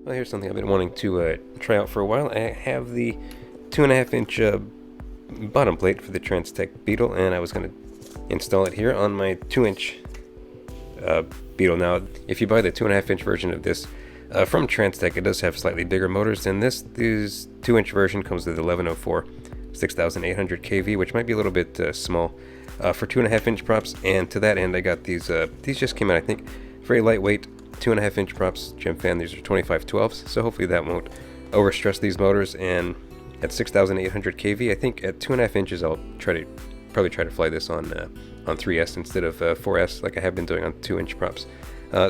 Well, here's something I've been wanting to try out for a while. I have the 2.5-inch bottom plate for the TransTEC Beetle, and I was going to install it here on my 2-inch Beetle. Now, if you buy the 2.5-inch version of this from TransTEC, it does have slightly bigger motors than this. This 2-inch version comes with 1104 6800 kV, which might be a little bit small for 2.5-inch props. And to that end, I got these. These just came out, I think, very lightweight 2.5-inch props. Gemfan. These are 2512s, so hopefully that won't overstress these motors. And at 6800 kV, I think at 2.5 inches, I'll probably try to fly this on 3S instead of 4S, like I have been doing on 2-inch props.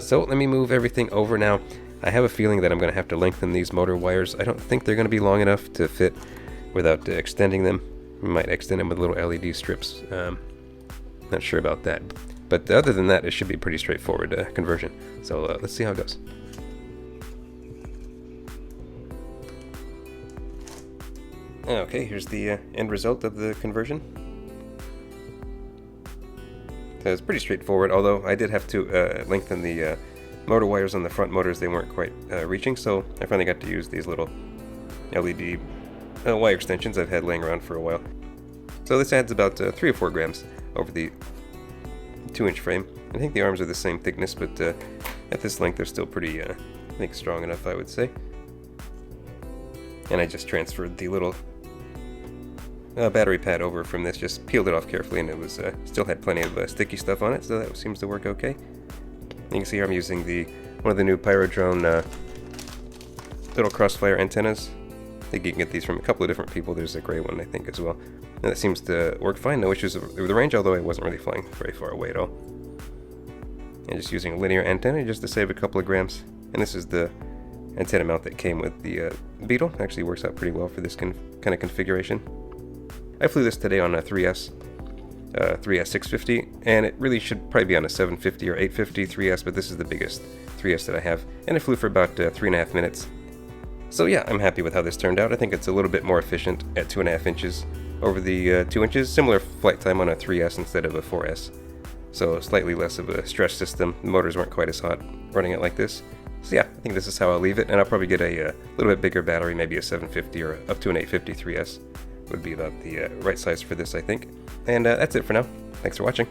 So let me move everything over now. I have a feeling that I'm going to have to lengthen these motor wires. I don't think they're going to be long enough to fit without extending them. We might extend them with little LED strips. Not sure about that. But other than that, it should be pretty straightforward conversion. So let's see how it goes. Okay, here's the end result of the conversion. So it's pretty straightforward, although I did have to lengthen the motor wires on the front motors. They weren't quite reaching, so I finally got to use these little LED wire extensions I've had laying around for a while. So this adds about 3 or 4 grams over the 2-inch frame. I think the arms are the same thickness, but at this length they're still pretty, I think, strong enough, I would say. And I just transferred the little battery pad over from this, just peeled it off carefully, and it was still had plenty of sticky stuff on it, so that seems to work okay. You can see here I'm using one of the new Pyrodrone little Crossfire antennas. I think you can get these from a couple of different people. There's a gray one, I think, as well. And that seems to work fine. No issues with the range, although I wasn't really flying very far away at all. And just using a linear antenna just to save a couple of grams. And this is the antenna mount that came with the Beetle. Actually works out pretty well for this kind of configuration. I flew this today on a 3S 650, and it really should probably be on a 750 or 850 3S, but this is the biggest 3S that I have, and it flew for about 3.5 minutes. So yeah, I'm happy with how this turned out. I think it's a little bit more efficient at 2.5 inches over the 2 inches. Similar flight time on a 3S instead of a 4S, so slightly less of a stress system. The motors weren't quite as hot running it like this. So yeah, I think this is how I'll leave it, and I'll probably get a little bit bigger battery, maybe a 750 or up to an 850 3S would be about the right size for this, I think. And that's it for now. Thanks for watching.